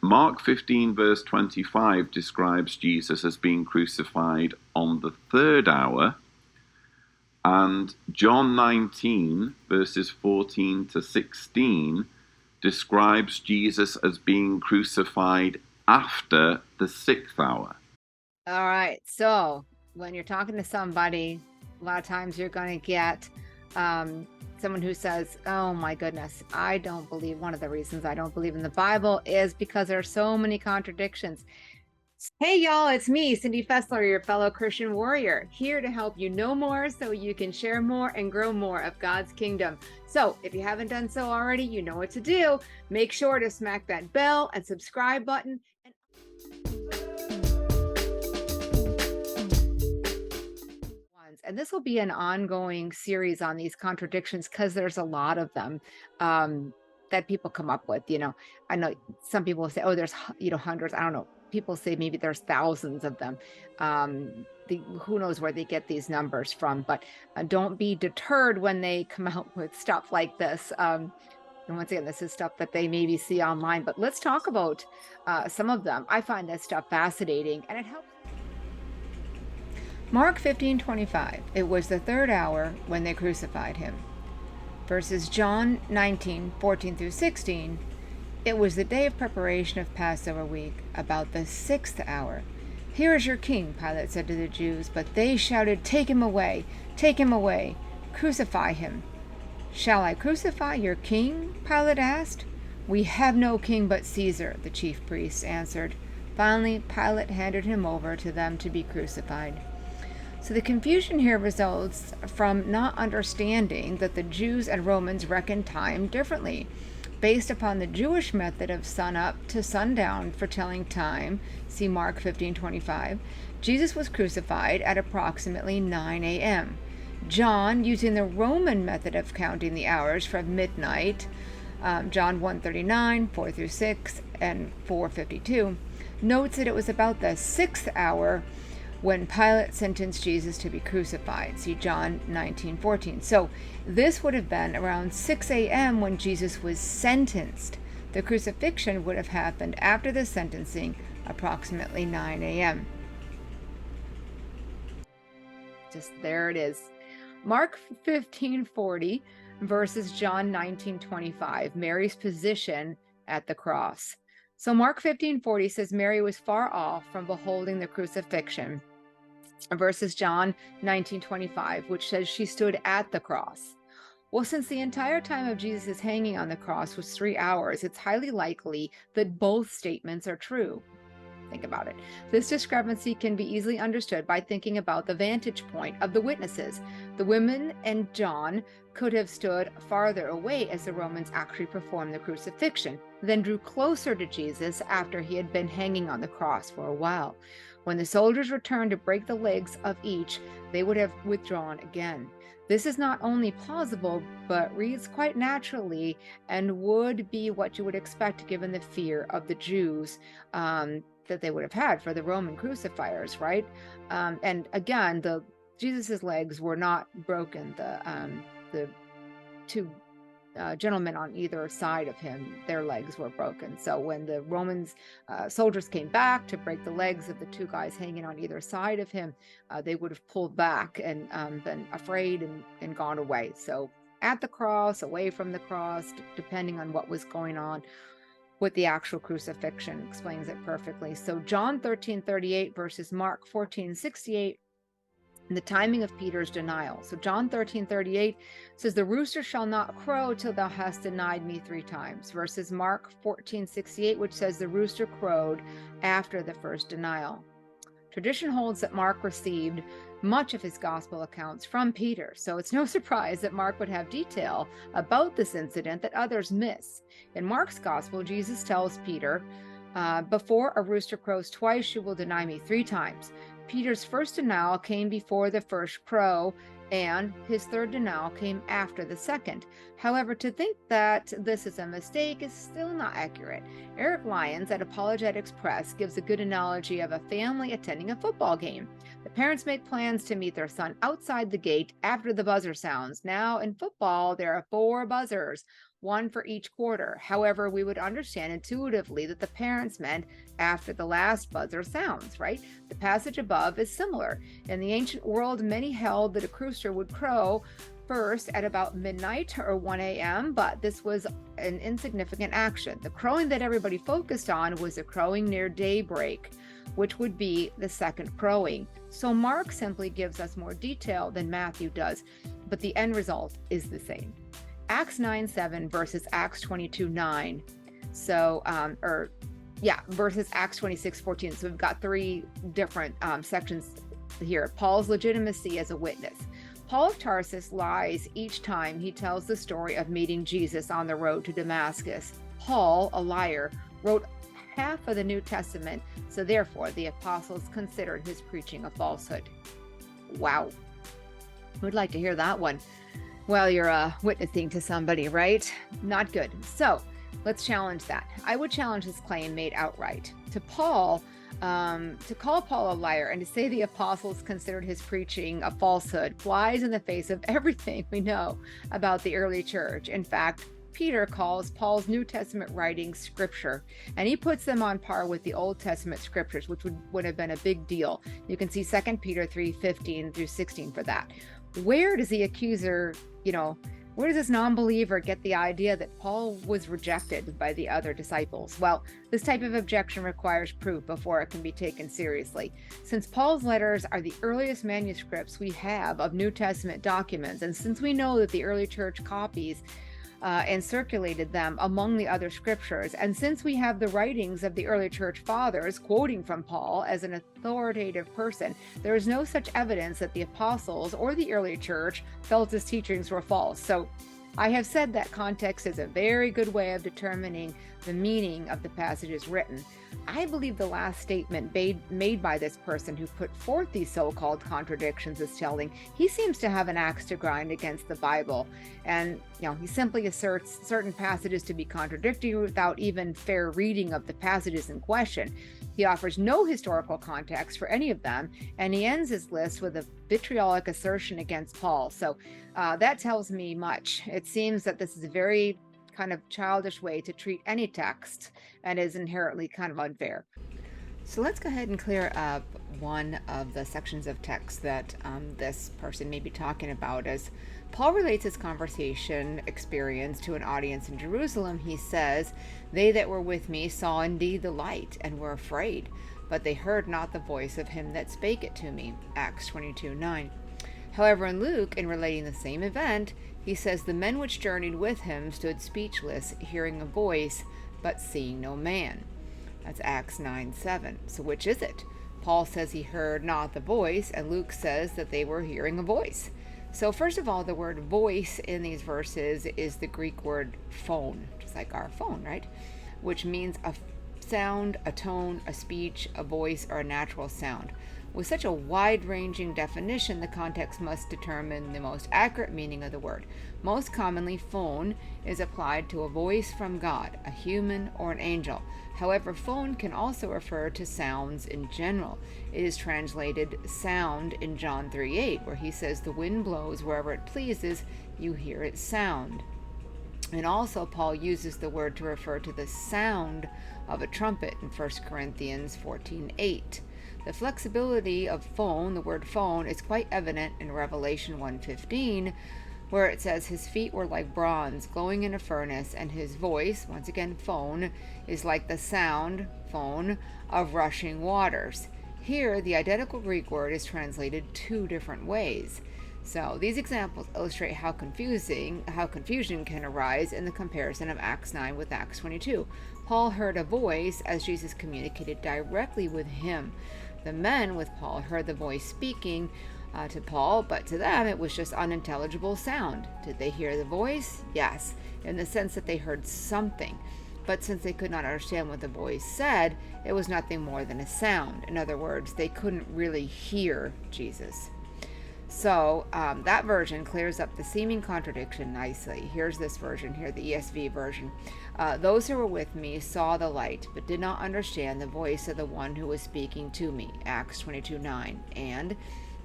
Mark 15 verse 25 describes Jesus as being crucified on the third hour, and John 19 verses 14 to 16 describes Jesus as being crucified after the sixth hour. All right, so when you're talking to somebody, a lot of times you're going to get someone who says, oh my goodness, I don't believe, one of the reasons I don't believe in the Bible is because there are so many contradictions. Hey y'all, it's me, Cindy Fessler, your fellow Christian warrior, here to help you know more so you can share more and grow more of God's kingdom. So if you haven't done so already, you know what to do. Make sure to smack that bell and subscribe button. And this will be an ongoing series on these contradictions because there's a lot of them that people come up with. I know some people say, oh, there's hundreds. I don't know. People say maybe there's thousands of them. Who knows where they get these numbers from, but don't be deterred when they come out with stuff like this. And once again, this is stuff that they maybe see online, but let's talk about some of them. I find this stuff fascinating and it helps. Mark 15:25, it was the third hour when they crucified him. Versus John 19:14 through 16, it was the day of preparation of Passover week, about the sixth hour. Here is your king, Pilate said to the Jews, but they shouted, take him away, crucify him. Shall I crucify your king? Pilate asked. We have no king but Caesar, the chief priests answered. Finally, Pilate handed him over to them to be crucified. So the confusion here results from not understanding that the Jews and Romans reckoned time differently. Based upon the Jewish method of sunup to sundown for telling time, see Mark 15:25, Jesus was crucified at approximately 9 a.m. John, using the Roman method of counting the hours from midnight, John 1:39, 4 through 6, and 4:52, notes that it was about the sixth hour when Pilate sentenced Jesus to be crucified. See John 19:14. So this would have been around 6 a.m. when Jesus was sentenced. The crucifixion would have happened after the sentencing, approximately 9 a.m. Just there it is. Mark 15:40 versus John 19:25, Mary's position at the cross. So Mark 15:40 says Mary was far off from beholding the crucifixion, versus John 19:25, which says she stood at the cross. Well, since the entire time of Jesus' hanging on the cross was 3 hours, it's highly likely that both statements are true. Think about it. This discrepancy can be easily understood by thinking about the vantage point of the witnesses. The women and John could have stood farther away as the Romans actually performed the crucifixion, then drew closer to Jesus after he had been hanging on the cross for a while. When the soldiers returned to break the legs of each, they would have withdrawn again. This is not only plausible, but reads quite naturally and would be what you would expect given the fear of the Jews that they would have had for the Roman crucifiers, right? And again, Jesus's legs were not broken. The two gentlemen on either side of him, their legs were broken. So when the Romans soldiers came back to break the legs of the two guys hanging on either side of him, they would have pulled back and been afraid and gone away. So at the cross, away from the cross, depending on what was going on with the actual crucifixion, explains it perfectly. So John 13:38 versus Mark 14:68, the timing of Peter's denial. So John 13:38 says, the rooster shall not crow till thou hast denied me 3 times, versus Mark 14:68, which says the rooster crowed after the first denial. Tradition holds that Mark received much of his gospel accounts from Peter, so it's no surprise that Mark would have detail about this incident that others miss. In Mark's gospel, Jesus tells Peter, before a rooster crows twice, you will deny me 3 times. Peter's first denial came before the first crow, and his third denial came after the second. However, to think that this is a mistake is still not accurate. Eric Lyons at Apologetics Press gives a good analogy of a family attending a football game. The parents make plans to meet their son outside the gate after the buzzer sounds. Now, in football, there are 4 buzzers. one for each quarter. However, we would understand intuitively that the parents meant after the last buzzer sounds, right? The passage above is similar. In the ancient world, many held that a rooster would crow first at about midnight or 1 a.m., but this was an insignificant action. The crowing that everybody focused on was the crowing near daybreak, which would be the second crowing. So Mark simply gives us more detail than Matthew does, but the end result is the same. Acts 9:7 versus Acts 22:9. Versus Acts 26:14. So we've got three different sections here. Paul's legitimacy as a witness. Paul of Tarsus lies each time he tells the story of meeting Jesus on the road to Damascus. Paul, a liar, wrote half of the New Testament, so therefore the apostles considered his preaching a falsehood. Wow. Who'd like to hear that one? Well, you're witnessing to somebody, right? Not good. So let's challenge that. I would challenge this claim made outright. To call Paul a liar and to say the apostles considered his preaching a falsehood flies in the face of everything we know about the early church. In fact, Peter calls Paul's New Testament writings scripture, and he puts them on par with the Old Testament scriptures, which would have been a big deal. You can see 2 Peter 3:15 through 16 for that. Where does the accuser, where does this non-believer get the idea that Paul was rejected by the other disciples? Well, this type of objection requires proof before it can be taken seriously. Since Paul's letters are the earliest manuscripts we have of New Testament documents, and since we know that the early church copies and circulated them among the other scriptures, and since we have the writings of the early church fathers quoting from Paul as an authoritative person, there is no such evidence that the apostles or the early church felt his teachings were false. So I have said that context is a very good way of determining the meaning of the passages written. I believe the last statement made by this person who put forth these so-called contradictions is telling. He seems to have an axe to grind against the Bible, and he simply asserts certain passages to be contradictory without even fair reading of the passages in question. He offers no historical context for any of them, and he ends his list with a vitriolic assertion against Paul. So that tells me much. It seems that this is a very kind of childish way to treat any text and is inherently kind of unfair. So let's go ahead and clear up one of the sections of text that this person may be talking about. As Paul relates his conversation experience to an audience in Jerusalem, he says, "They that were with me saw indeed the light and were afraid, but they heard not the voice of him that spake it to me." Acts 22:9. However, in Luke, in relating the same event, he says, "The men which journeyed with him stood speechless, hearing a voice, but seeing no man." That's Acts 9:7. So which is it? Paul says he heard not the voice, and Luke says that they were hearing a voice. So first of all, the word voice in these verses is the Greek word phone, just like our phone, right? Which means a sound, a tone, a speech, a voice, or a natural sound. With such a wide-ranging definition, the context must determine the most accurate meaning of the word. Most commonly, phone is applied to a voice from God, a human, or an angel. However, phone can also refer to sounds in general. It is translated sound in John 3:8, where he says, "The wind blows wherever it pleases, you hear its sound." And also, Paul uses the word to refer to the sound of a trumpet in 1 Corinthians 14:8. The flexibility of phone, the word phone, is quite evident in Revelation 1:15, where it says, "His feet were like bronze glowing in a furnace, and his voice," once again phone, "is like the sound," phone, "of rushing waters." Here, the identical Greek word is translated two different ways. So these examples illustrate how confusion can arise in the comparison of Acts 9 with Acts 22. Paul heard a voice as Jesus communicated directly with him. The men with Paul heard the voice speaking to Paul, but to them it was just unintelligible sound. Did they hear the voice? Yes, in the sense that they heard something. But since they could not understand what the voice said, it was nothing more than a sound. In other words, they couldn't really hear Jesus. So that version clears up the seeming contradiction nicely. Here's this version here, the ESV version. "Those who were with me saw the light, but did not understand the voice of the one who was speaking to me." Acts 22:9. And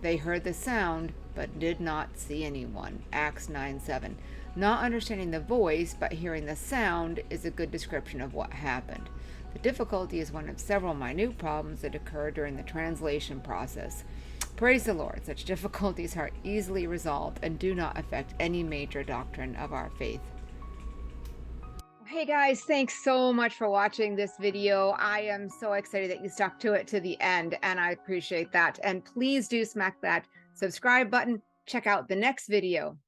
"they heard the sound, but did not see anyone." Acts 9:7. Not understanding the voice, but hearing the sound is a good description of what happened. The difficulty is one of several minute problems that occur during the translation process. Praise the Lord, such difficulties are easily resolved and do not affect any major doctrine of our faith. Hey guys, thanks so much for watching this video. I am so excited that you stuck to it to the end, and I appreciate that. And please do smack that subscribe button. Check out the next video.